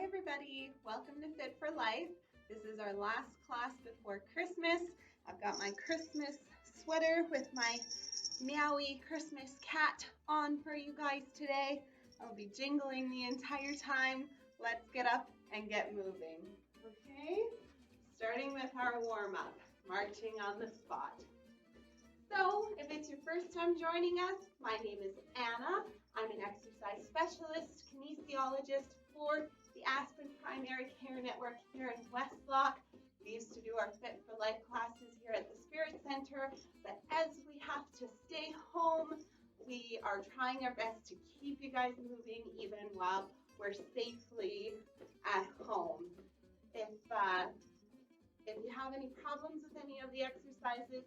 everybody, welcome to Fit for Life. This is our last class before Christmas. I've got my Christmas sweater with my meowy Christmas cat on for you guys today. I'll be jingling the entire time. Let's get up and get moving. Okay, starting with our warm-up, marching on the spot. So, if it's your first time joining us, my name is Anna. I'm an exercise specialist, kinesiologist for the Aspen Primary Care Network here in Westlock. We used to do our Fit for Life classes here at the Spirit Center, but as we have to stay home, we are trying our best to keep you guys moving even while we're safely at home. If you have any problems with any of the exercises,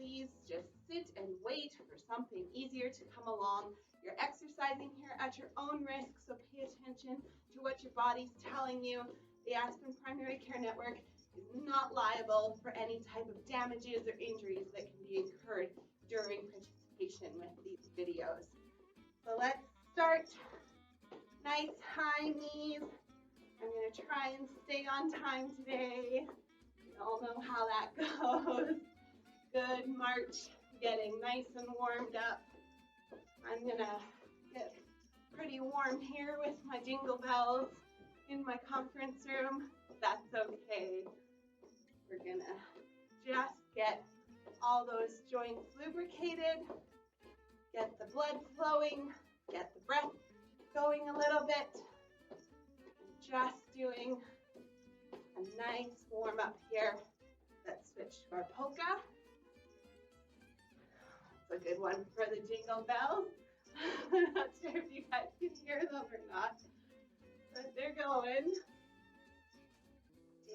please just sit and wait for something easier to come along. You're exercising here at your own risk, so pay attention to what your body's telling you. The Aspen Primary Care Network is not liable for any type of damages or injuries that can be incurred during participation with these videos. So let's start. Nice high knees. I'm going to try and stay on time today. You all know how that goes. Good march, getting nice and warmed up. I'm gonna get pretty warm here with my jingle bells in my conference room. That's okay. We're gonna just get all those joints lubricated, get the blood flowing, get the breath going a little bit. Just doing a nice warm up here. Let's switch to our polka. It's a good one for the jingle bells. I'm not sure if you guys can hear them or not, but they're going.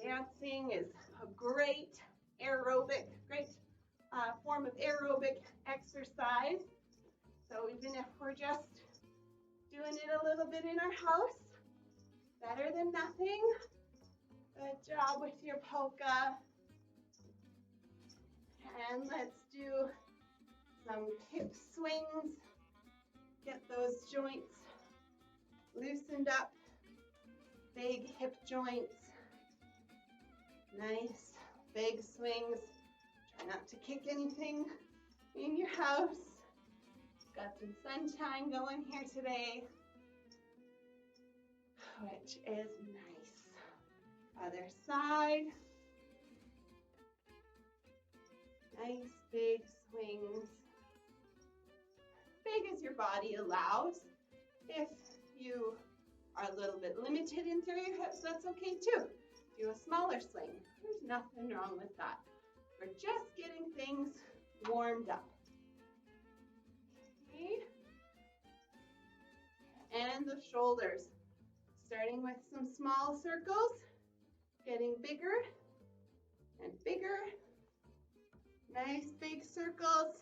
Dancing is a great form of aerobic exercise. So even if we're just doing it a little bit in our house, better than nothing. Good job with your polka. And let's do some hip swings, get those joints loosened up, big hip joints, nice big swings. Try not to kick anything in your house. Got some sunshine going here today, which is nice. Other side. Nice big swings. Big as your body allows. If you are a little bit limited in through your hips, that's okay too. Do a smaller swing. There's nothing wrong with that. We're just getting things warmed up. Okay. And the shoulders. Starting with some small circles, getting bigger and bigger. Nice big circles.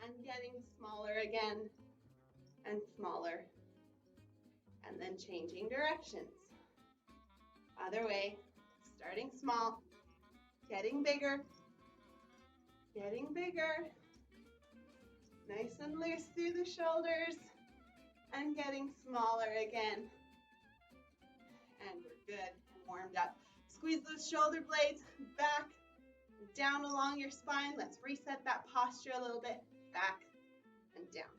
And getting smaller again and smaller. And then changing directions. Other way, starting small, getting bigger, nice and loose through the shoulders, and getting smaller again. And we're good and warmed up. Squeeze those shoulder blades back and down along your spine. Let's reset that posture a little bit. Back and down.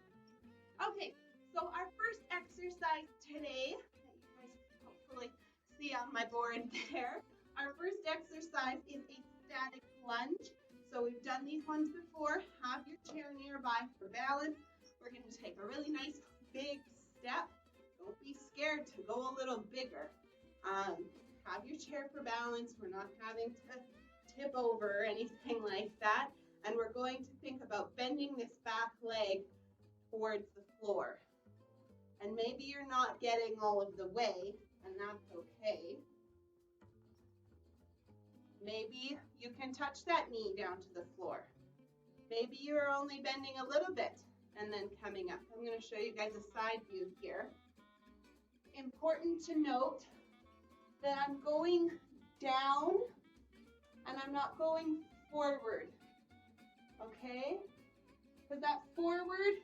Okay, so our first exercise today, that you guys hopefully see on my board there, our first exercise is a static lunge. So we've done these ones before. Have your chair nearby for balance. We're going to take a really nice big step. Don't be scared to go a little bigger. Have your chair for balance. We're not having to tip over or anything like that. And we're going to think about bending this back leg towards the floor. And maybe you're not getting all of the way, and that's okay. Maybe you can touch that knee down to the floor. Maybe you're only bending a little bit and then coming up. I'm going to show you guys a side view here. Important to note that I'm going down and I'm not going forward. Okay? Because that forward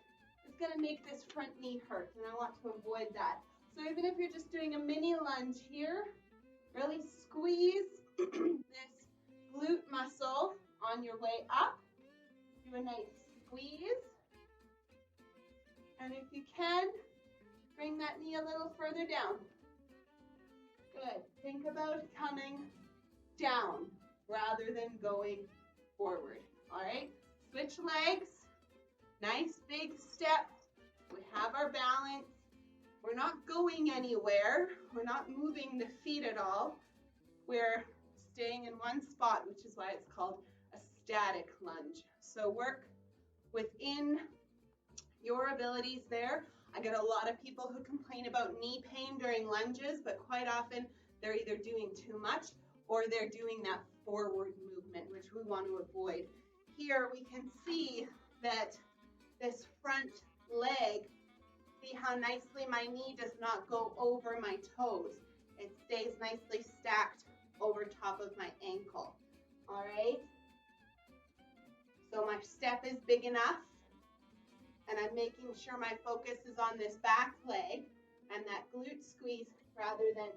is going to make this front knee hurt, and I want to avoid that. So even if you're just doing a mini lunge here, really squeeze this glute muscle on your way up. Do a nice squeeze. And if you can, bring that knee a little further down. Good. Think about coming down rather than going forward. All right? Switch legs. Nice big step. We have our balance. We're not going anywhere. We're not moving the feet at all. We're staying in one spot, which is why it's called a static lunge. So work within your abilities there. I get a lot of people who complain about knee pain during lunges, but quite often they're either doing too much or they're doing that forward movement, which we want to avoid. Here we can see that this front leg, see how nicely my knee does not go over my toes. It stays nicely stacked over top of my ankle. All right? So my step is big enough, and I'm making sure my focus is on this back leg and that glute squeeze rather than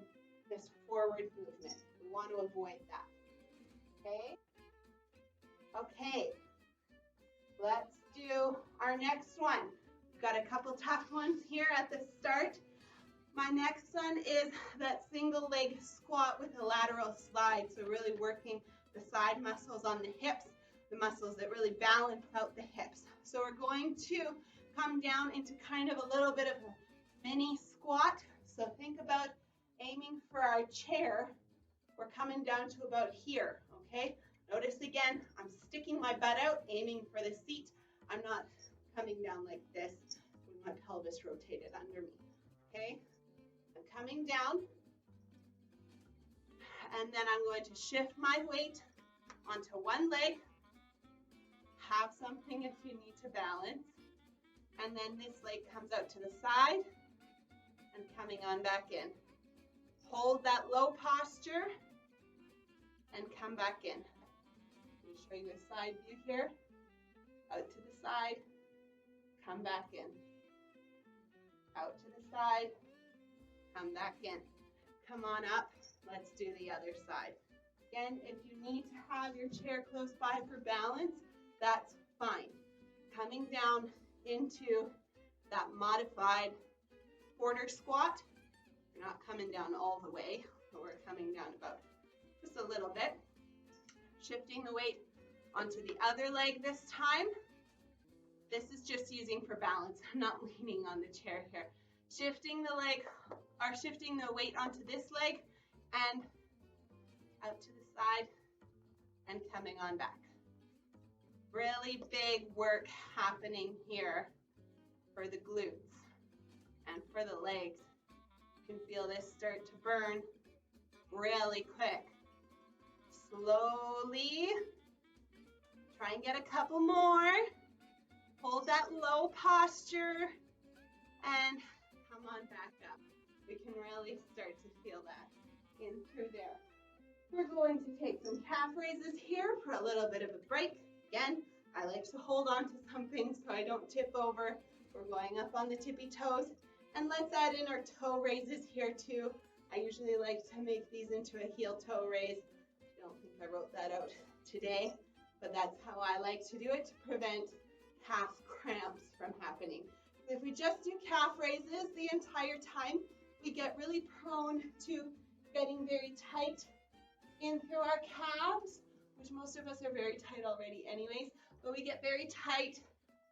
this forward movement. We want to avoid that. Okay? Okay. Let's do our next one. We've got a couple tough ones here at the start. My next one is that single leg squat with a lateral slide. So really working the side muscles on the hips, the muscles that really balance out the hips. So we're going to come down into kind of a little bit of a mini squat. So think about aiming for our chair. We're coming down to about here, okay? Notice again, I'm sticking my butt out, aiming for the seat. I'm not coming down like this with my pelvis rotated under me, okay? I'm coming down, and then I'm going to shift my weight onto one leg. Have something if you need to balance. And then this leg comes out to the side and coming on back in. Hold that low posture and come back in. Let me show you a side view here. Out to the side, come back in. Out to the side, come back in. Come on up, let's do the other side. Again, if you need to have your chair close by for balance, that's fine. Coming down into that modified quarter squat. You're not coming down all the way, but we're coming down about just a little bit. Shifting the weight onto the other leg this time. This is just using for balance. I'm not leaning on the chair here. Shifting the leg, or shifting the weight onto this leg and out to the side and coming on back. Really big work happening here for the glutes and for the legs. You can feel this start to burn really quick. Slowly, try and get a couple more. Hold that low posture and come on back up. We can really start to feel that in through there. We're going to take some calf raises here for a little bit of a break. Again, I like to hold on to something so I don't tip over. We're going up on the tippy toes. And let's add in our toe raises here too. I usually like to make these into a heel toe raise. I don't think I wrote that out today, but that's how I like to do it to prevent calf cramps from happening. If we just do calf raises the entire time, we get really prone to getting very tight in through our calves, which most of us are very tight already anyways, but we get very tight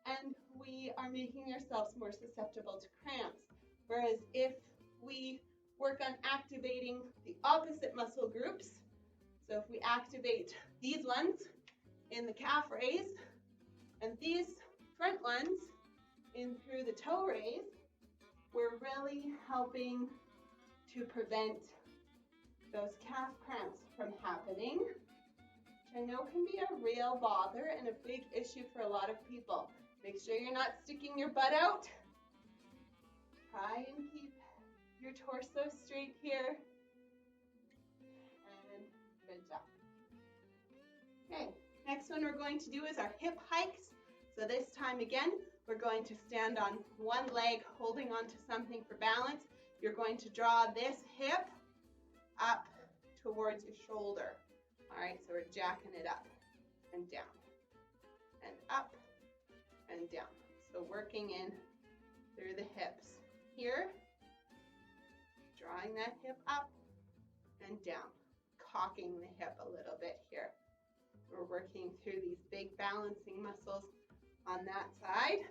and we are making ourselves more susceptible to cramps. Whereas if we work on activating the opposite muscle groups, so if we activate these ones in the calf raise and these front ones in through the toe raise, we're really helping to prevent those calf cramps from happening, which I know can be a real bother and a big issue for a lot of people. Make sure you're not sticking your butt out. Try and keep your torso straight here. And good job. Okay, next one we're going to do is our hip hikes. So this time again, we're going to stand on one leg, holding onto something for balance, you're going to draw this hip up towards your shoulder. All right, so we're jacking it up and down and up and down. So working in through the hips. Here, drawing that hip up and down, cocking the hip a little bit here. We're working through these big balancing muscles on that side,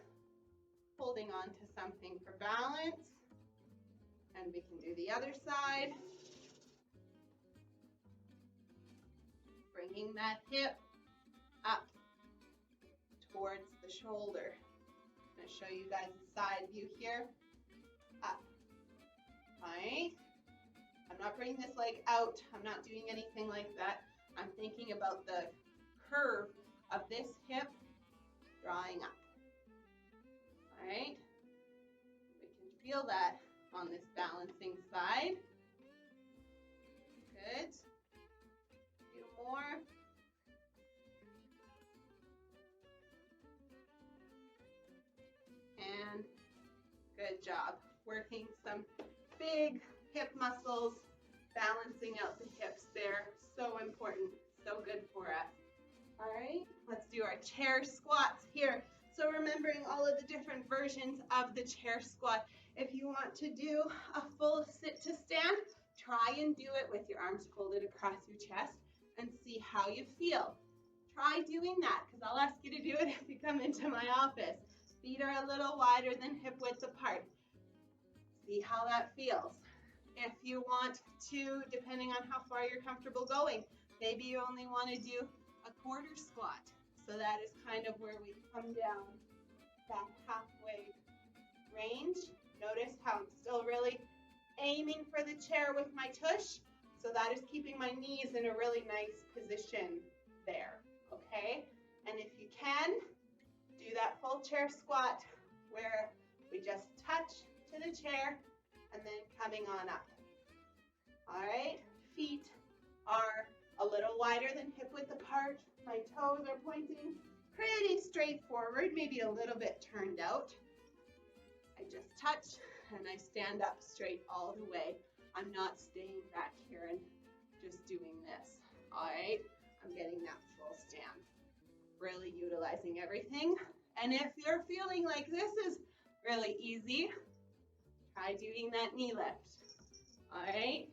holding on to something for balance, and we can do the other side. Bringing that hip up towards the shoulder. I'm going to show you guys a side view here. Up. All right. I'm not bringing this leg out. I'm not doing anything like that. I'm thinking about the curve of this hip drawing up. All right. We can feel that on this balancing side. Good. A few more. And good job. Working some big hip muscles, balancing out the hips there. So important, so good for us. All right, let's do our chair squats here. So remembering all of the different versions of the chair squat. If you want to do a full sit to stand, try and do it with your arms folded across your chest and see how you feel. Try doing that because I'll ask you to do it if you come into my office. Feet are a little wider than hip width apart. See how that feels. If you want to, depending on how far you're comfortable going, maybe you only want to do a quarter squat. So that is kind of where we come down that halfway range. Notice how I'm still really aiming for the chair with my tush. So that is keeping my knees in a really nice position there, okay? And if you can, do that full chair squat where we just touch to the chair and then coming on up. All right, feet are a little wider than hip width apart. My toes are pointing pretty straight forward, maybe a little bit turned out. I just touch and I stand up straight all the way. I'm not staying back here and just doing this. All right, I'm getting that full stand. Really utilizing everything. And if you're feeling like this is really easy, try doing that knee lift. All right.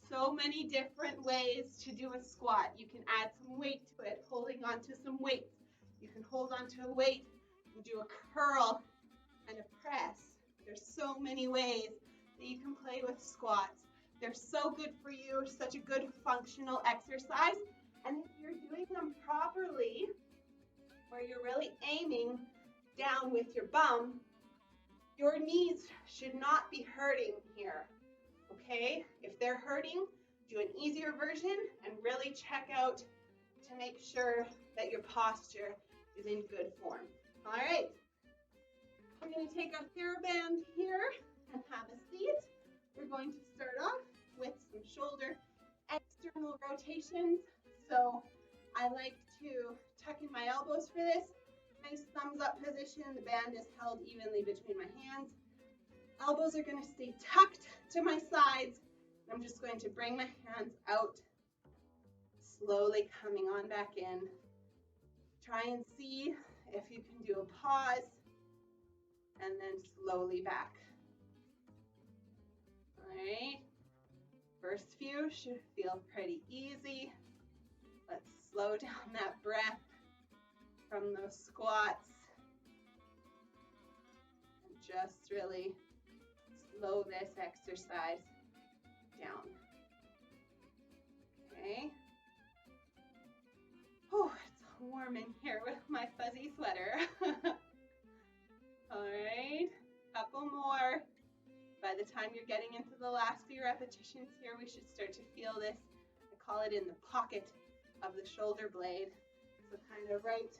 So many different ways to do a squat. You can add some weight to it, holding on to some weight. You can hold on to a weight and do a curl and a press. There's so many ways that you can play with squats. They're so good for you, such a good functional exercise. And if you're doing them properly, where you're really aiming down with your bum, your knees should not be hurting here, okay? If they're hurting, do an easier version and really check out to make sure that your posture is in good form. All right, we're gonna take our TheraBand here and have a seat. We're going to start off with some shoulder external rotations. So I like to tuck in my elbows for this. Nice thumbs up position. The band is held evenly between my hands. Elbows are going to stay tucked to my sides. I'm just going to bring my hands out, slowly coming on back in. Try and see if you can do a pause and then slowly back. All right. First few should feel pretty easy. Let's slow down that breath from those squats and just really slow this exercise down. Okay. Oh, it's warm in here with my fuzzy sweater. All right, couple more. By the time you're getting into the last few repetitions here, we should start to feel this. I call it in the pocket of the shoulder blade. So kind of right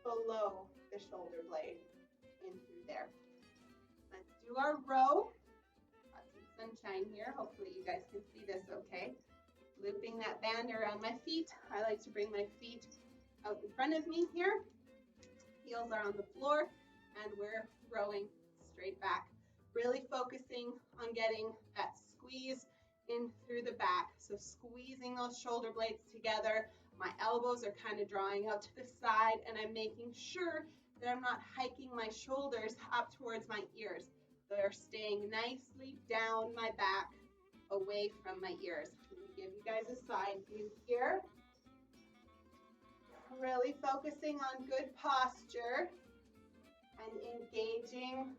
below the shoulder blade, in through there. Let's do our row. Got some sunshine here. Hopefully you guys can see this okay. Looping that band around my feet. I like to bring my feet out in front of me here. Heels are on the floor and we're rowing straight back. Really focusing on getting that squeeze in through the back. So squeezing those shoulder blades together. My elbows are kind of drawing out to the side, and I'm making sure that I'm not hiking my shoulders up towards my ears. They're staying nicely down my back, away from my ears. I'm going to give you guys a side view here. Really focusing on good posture and engaging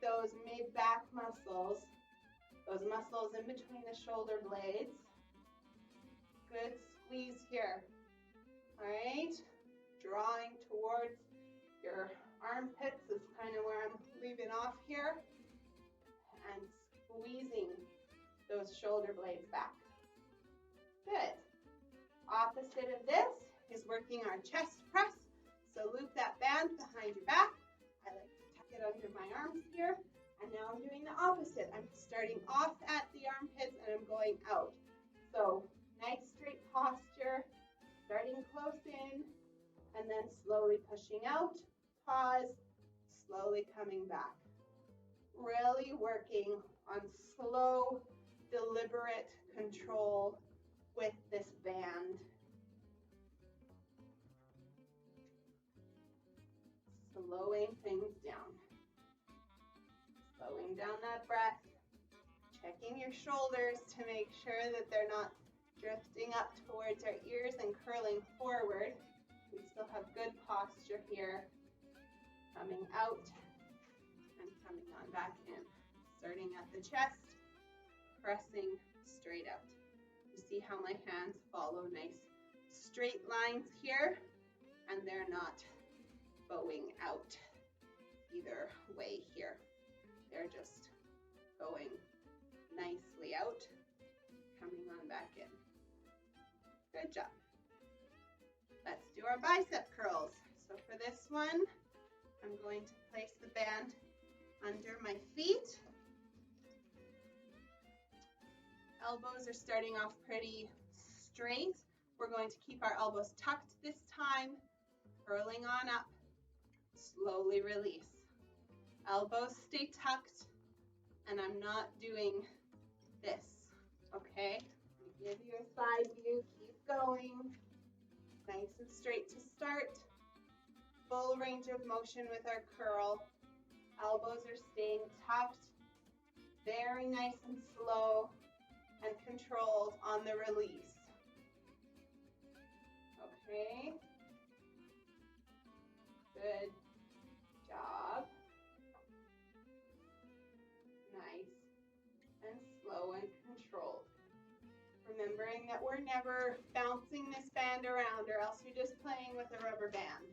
those mid-back muscles, those muscles in between the shoulder blades. Good squeeze here. All right, drawing towards your armpits is kind of where I'm leaving off here, and squeezing those shoulder blades back. Good. Opposite of this is working our chest press. So loop that band behind your back. I like to tuck it under my arms here. And now I'm doing the opposite. I'm starting off at the armpits and I'm going out. So nice straight posture, starting close in, and then slowly pushing out. Pause, slowly coming back. Really working on slow, deliberate control with this band. Slowing things down. Slowing down that breath. Checking your shoulders to make sure that they're not drifting up towards our ears and curling forward. We still have good posture here. Coming out and coming on back in. Starting at the chest, pressing straight out. You see how my hands follow nice straight lines here, and they're not bowing out either way here. They're just going nicely out, coming on back in. Good job. Let's do our bicep curls. So for this one, I'm going to place the band under my feet. Elbows are starting off pretty straight. We're going to keep our elbows tucked this time, curling on up. Slowly release. Elbows stay tucked, and I'm not doing this, okay? Give you a side view, keep going. Nice and straight to start. Full range of motion with our curl. Elbows are staying tucked. Very nice and slow and controlled on the release. Okay. Good job. Nice and slow and controlled. Remembering that we're never bouncing this band around, or else you're just playing with a rubber band.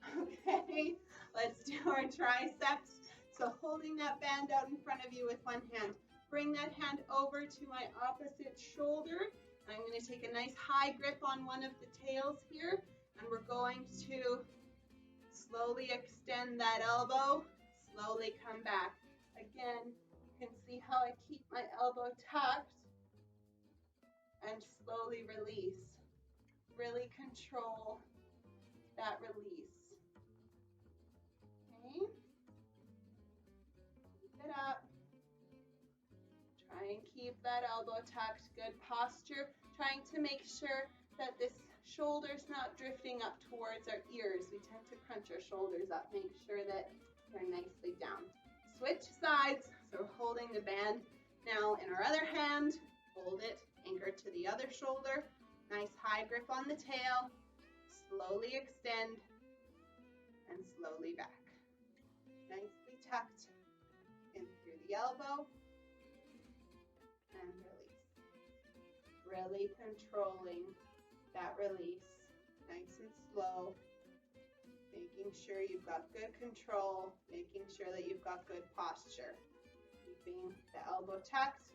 Okay, let's do our triceps. So holding that band out in front of you with one hand. Bring that hand over to my opposite shoulder. I'm going to take a nice high grip on one of the tails here, and we're going to slowly extend that elbow, slowly come back. Again, you can see how I keep my elbow tucked and slowly release. Really control that release. Okay. Keep it up. Try and keep that elbow tucked. Good posture. Trying to make sure that this shoulder's not drifting up towards our ears. We tend to crunch our shoulders up. Make sure that they're nicely down. Switch sides. So we're holding the band now in our other hand. Hold it, anchored to the other shoulder. Nice high grip on the tail. Slowly extend and slowly back. Nicely tucked in through the elbow and release. Really controlling that release. Nice and slow. Making sure you've got good control. Making sure that you've got good posture. Keeping the elbow tucked.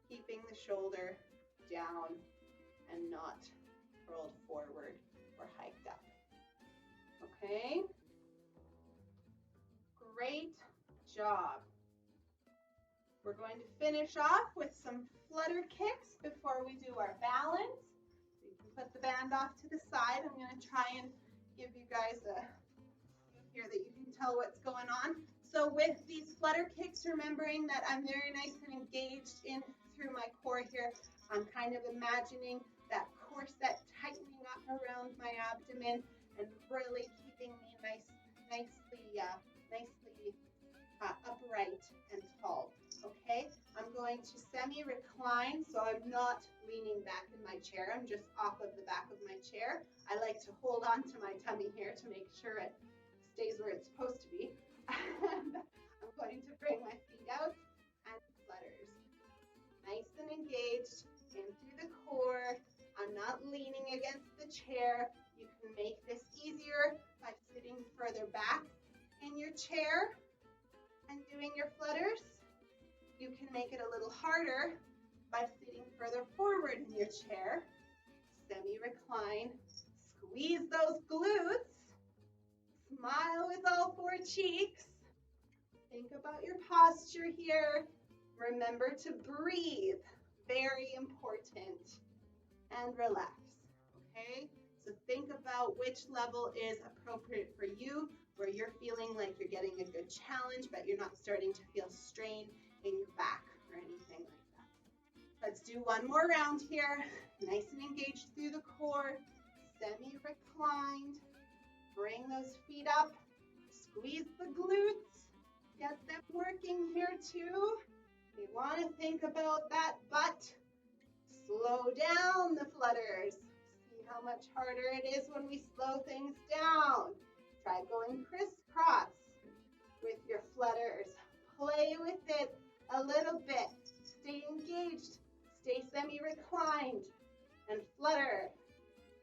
Keeping the shoulder down and not curled forward or hiked up. Okay? Great job. We're going to finish off with some flutter kicks before we do our balance. You can put the band off to the side. I'm going to try and give you guys a view here that you can tell what's going on. So with these flutter kicks, remembering that I'm very nice and engaged in through my core here, I'm kind of imagining that corset tightening up around my abdomen and really keeping me nicely upright and tall. Okay, I'm going to semi-recline, so I'm not leaning back in my chair. I'm just off of the back of my chair. I like to hold on to my tummy here to make sure it stays where it's supposed to be. I'm going to bring my feet out and flutters. Nice and engaged in through the core. I'm not leaning against the chair. You can make this easier by sitting further back in your chair and doing your flutters. You can make it a little harder by sitting further forward in your chair. Semi-recline. Squeeze those glutes. Smile with all four cheeks. Think about your posture here. Remember to breathe. Very important. And relax. Okay? So think about which level is appropriate for you, where you're feeling like you're getting a good challenge, but you're not starting to feel strain in your back or anything like that. Let's do one more round here. Nice and engaged through the core. Semi-reclined. Bring those feet up. Squeeze the glutes. Get them working here too. You want to think about that butt. Slow down the flutters. See how much harder it is when we slow things down. Try going crisscross with your flutters. Play with it a little bit. Stay engaged. Stay semi-reclined and flutter.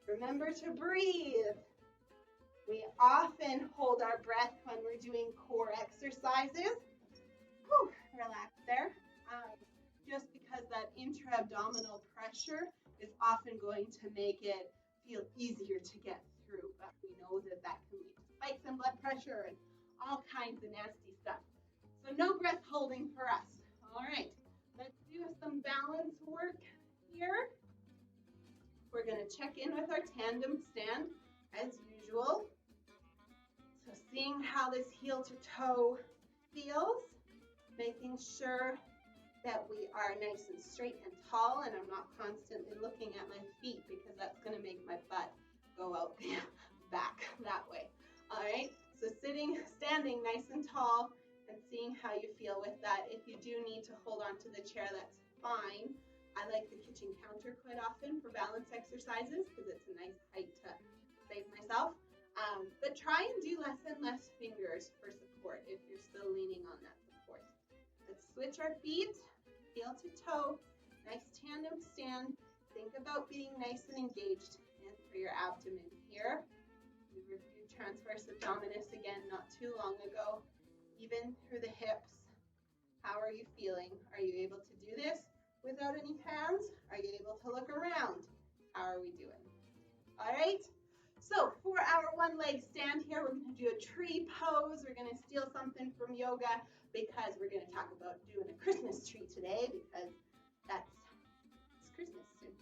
Remember to breathe. We often hold our breath when we're doing core exercises. Whew, relax there. Just because that intra-abdominal pressure is often going to make it feel easier to get through. But we know that that can lead to spikes in blood pressure and all kinds of nasty stuff. So no breath holding for us. All right, let's do some balance work here. We're going to check in with our tandem stand as usual. So seeing how this heel to toe feels, making sure that we are nice and straight and tall, and I'm not constantly looking at my feet because that's going to make my butt go out back that way. All right, so standing nice and tall and seeing how you feel with that. If you do need to hold on to the chair, that's fine. I like the kitchen counter quite often for balance exercises because it's a nice height to save myself. But try and do less and less fingers for support if you're still leaning on that support. Let's switch our feet. Heel to toe, nice tandem stand. Think about being nice and engaged and for your abdomen here. We reviewed transverse abdominis again not too long ago. Even through the hips. How are you feeling? Are you able to do this without any hands? Are you able to look around? How are we doing? All right. So for our one leg stand here, we're going to do a tree pose. We're going to steal something from yoga because we're going to talk about doing a Christmas tree today because it's Christmas soon.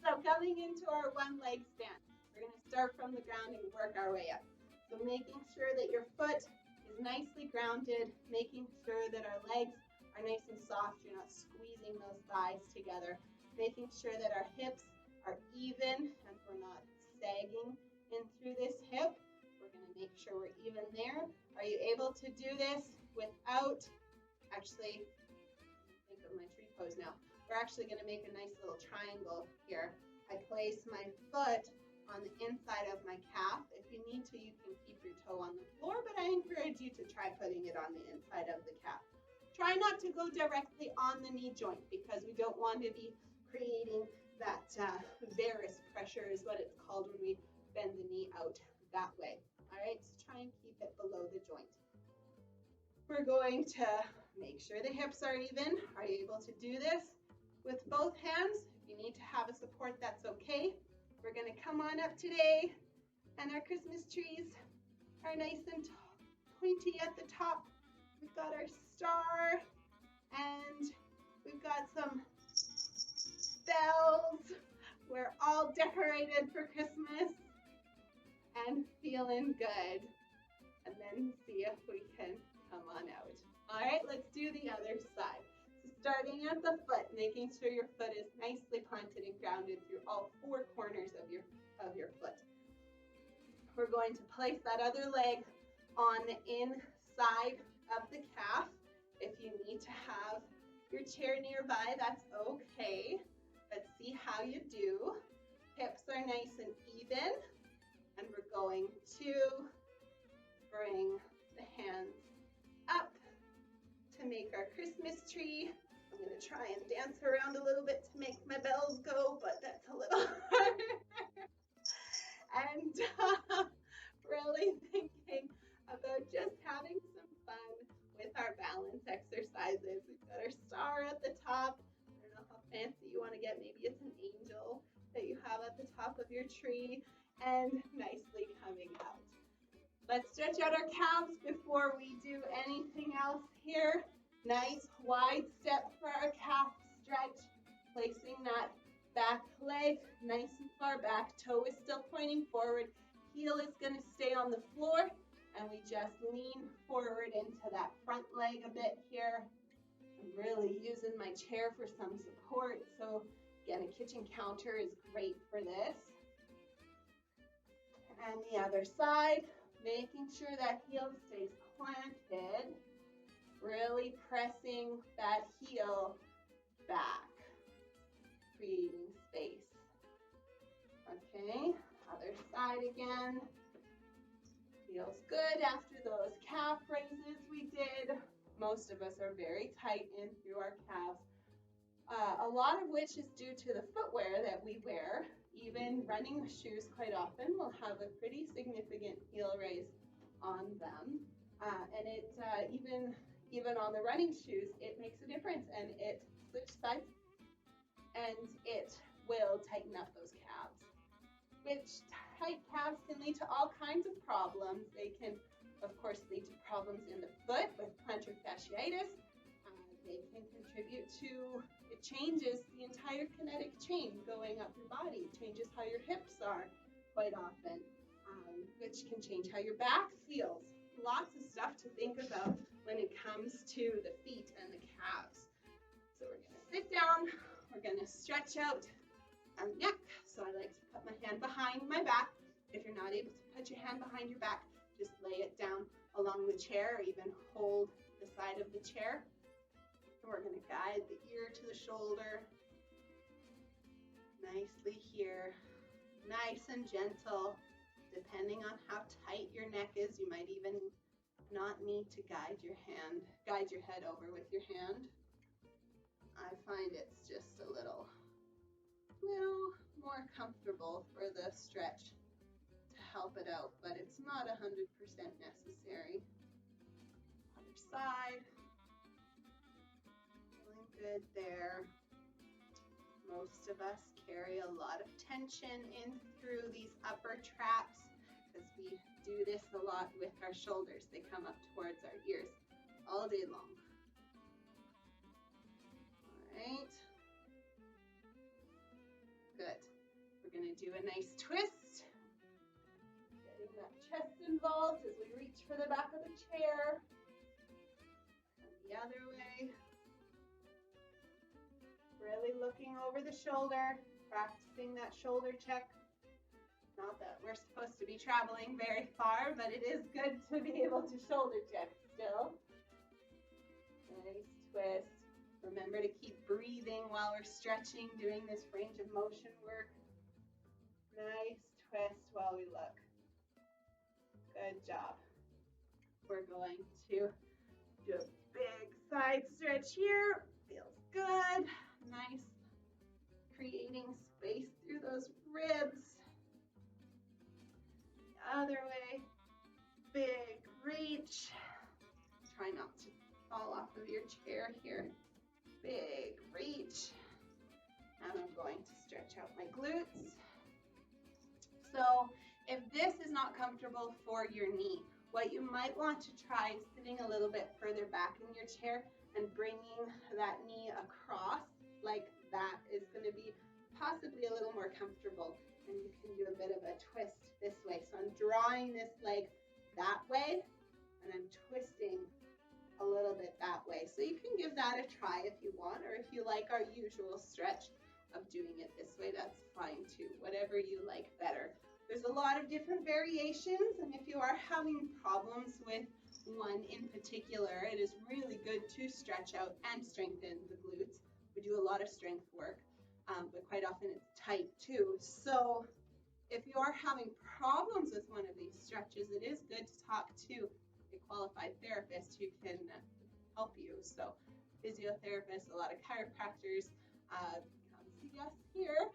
So coming into our one leg stand, we're going to start from the ground and work our way up. So making sure that your foot is nicely grounded, making sure that our legs are nice and soft. You're not squeezing those thighs together. Making sure that our hips are even and we're not sagging in through this hip. We're going to make sure we're even there. Are you able to do this without, actually, think of my tree pose now. We're actually going to make a nice little triangle here. I place my foot on the inside of my calf. If you need to, you can keep your toe on the floor, but I encourage you to try putting it on the inside of the calf. Try not to go directly on the knee joint because we don't want to be creating that varus pressure is what it's called when we bend the knee out that way. All right, so try and keep it below the joint. We're going to make sure the hips are even. Are you able to do this with both hands? If you need to have a support, that's okay. We're going to come on up today, and our Christmas trees are nice and pointy at the top. We've got our star, and we've got some bells. We're all decorated for Christmas and feeling good. and then see if we can come on out. All right, let's do the other side. So starting at the foot, making sure your foot is nicely planted and grounded through all four corners of your foot. We're going to place that other leg on the inside of the calf. If you need to have your chair nearby, that's okay. Let's see how you do. Hips are nice and even, and we're going to bring the hands up to make our Christmas tree. I'm going to try and dance around a little bit to make my bells go, but that's a little hard. And really thinking about just having some fun with our balance exercises. We've got our star at the top. I don't know how fancy you want to get. Maybe it's an angel that you have at the top of your tree, and nicely coming out. Let's stretch out our calves before we do anything else here. Nice wide step for our calf stretch, placing that back leg nice and far back. Toe is still pointing forward. Heel is going to stay on the floor, and we just lean forward into that front leg a bit here. I'm really using my chair for some support, so again, a kitchen counter is great for this. And the other side, making sure that heel stays planted, really pressing that heel back, creating space. Okay, other side again. Feels good after those calf raises we did. Most of us are very tight in through our calves, a lot of which is due to the footwear that we wear. Even running shoes quite often will have a pretty significant heel raise on them. And it even on the running shoes, it makes a difference, and it switches sides, and it will tighten up those calves. Which tight calves can lead to all kinds of problems. They can, of course, lead to problems in the foot with plantar fasciitis. They can contribute to, it changes the entire kinetic chain going up your body. It changes how your hips are quite often, which can change how your back feels. Lots of stuff to think about when it comes to the feet and the calves. So we're going to sit down. We're going to stretch out our neck. So I like to put my hand behind my back. If you're not able to put your hand behind your back, just lay it down along the chair, or even hold the side of the chair. And we're going to guide the ear to the shoulder. Nicely here. Nice and gentle. Depending on how tight your neck is, you might even not need to guide your head over with your hand. I find it's just a little more comfortable for the stretch to help it out, but it's not 100% necessary. Other side. Feeling good there. Most of us carry a lot of tension in through these upper traps because we do this a lot with our shoulders. They come up towards our ears all day long. All right. Good. We're going to do a nice twist. Getting that chest involved as we reach for the back of the chair. And the other way. Really looking over the shoulder, practicing that shoulder check. Not that we're supposed to be traveling very far, but it is good to be able to shoulder check still. Nice twist. Remember to keep breathing while we're stretching, doing this range of motion work. Nice twist while we look. Good job. We're going to do a big side stretch here. Feels good. Nice. Creating space through those ribs. The other way. Big reach. Try not to fall off of your chair here. Big reach. And I'm going to stretch out my glutes. So if this is not comfortable for your knee, what you might want to try is sitting a little bit further back in your chair and bringing that knee across like that is going to be possibly a little more comfortable. And you can do a bit of a twist this way. So I'm drawing this leg that way and I'm twisting a little bit that way. So you can give that a try if you want, or if you like our usual stretch of doing it this way, that's fine too, whatever you like better. There's a lot of different variations, and if you are having problems with one in particular, it is really good to stretch out and strengthen the glutes. We do a lot of strength work, but quite often it's tight too. So if you are having problems with one of these stretches, it is good to talk to a qualified therapist who can help you. So physiotherapists, a lot of chiropractors, come see us here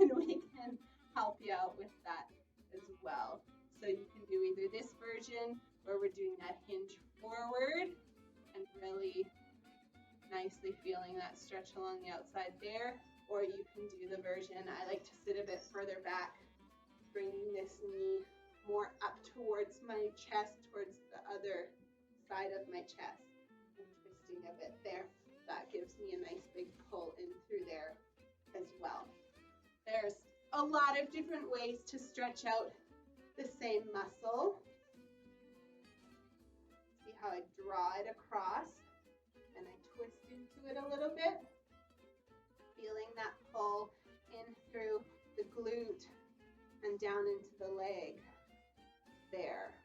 and we can help you out with that as well. So you can do either this version where we're doing that hinge forward and really nicely feeling that stretch along the outside there, or you can do the version, I like to sit a bit further back, bringing this knee more up towards my chest, towards the other side of my chest, and twisting a bit there. That gives me a nice big pull in through there as well. There's a lot of different ways to stretch out the same muscle. See how I draw it across and I twist into it a little bit, feeling that pull in through the glute and down into the leg there.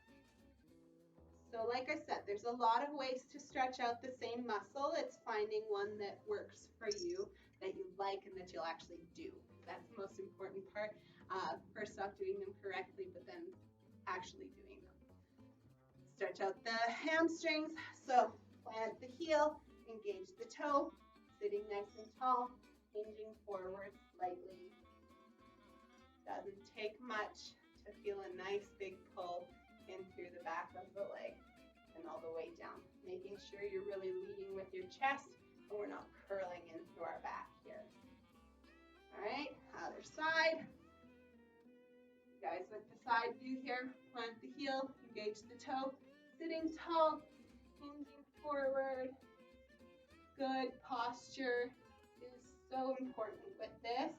So like I said, there's a lot of ways to stretch out the same muscle. It's finding one that works for you, that you like, and that you'll actually do. That's the most important part. First off, doing them correctly, but then actually doing them. Stretch out the hamstrings. So plant the heel, engage the toe, sitting nice and tall, hinging forward slightly. Doesn't take much to feel a nice big pull in through the back of the leg and all the way down. Making sure you're really leading with your chest and we're not curling in through our back here. All right, other side. You guys with the side view here, plant the heel, engage the toe, sitting tall, hinging forward. Good posture is so important with this.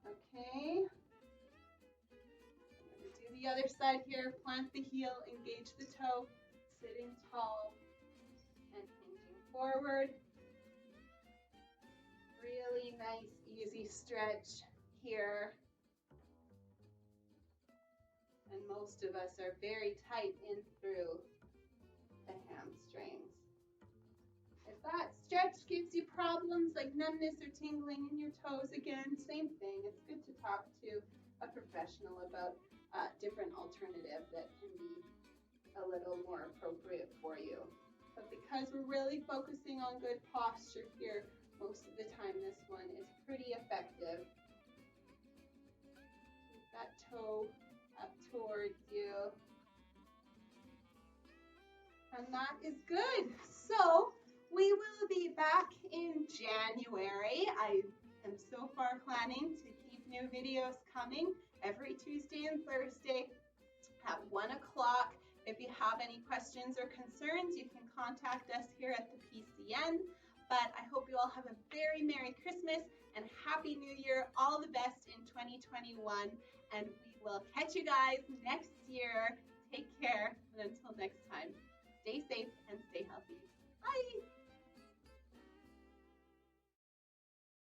Okay. I'm going to do the other side here. Plant the heel, engage the toe, sitting tall and hinging forward. Really nice, easy stretch here. And most of us are very tight in through the hamstrings. If that stretch gives you problems like numbness or tingling in your toes, again, same thing. It's good to talk to a professional about a different alternative that can be a little more appropriate for you. But because we're really focusing on good posture here, most of the time this one is pretty effective. Keep that toe up towards you. And that is good. So we will be back in January. I am so far planning to keep new videos coming every Tuesday and Thursday at 1 o'clock. If you have any questions or concerns, you can contact us here at the PCN. But I hope you all have a very Merry Christmas and Happy New Year. All the best in 2021. And we will catch you guys next year. Take care. And until next time, stay safe and stay healthy. Bye.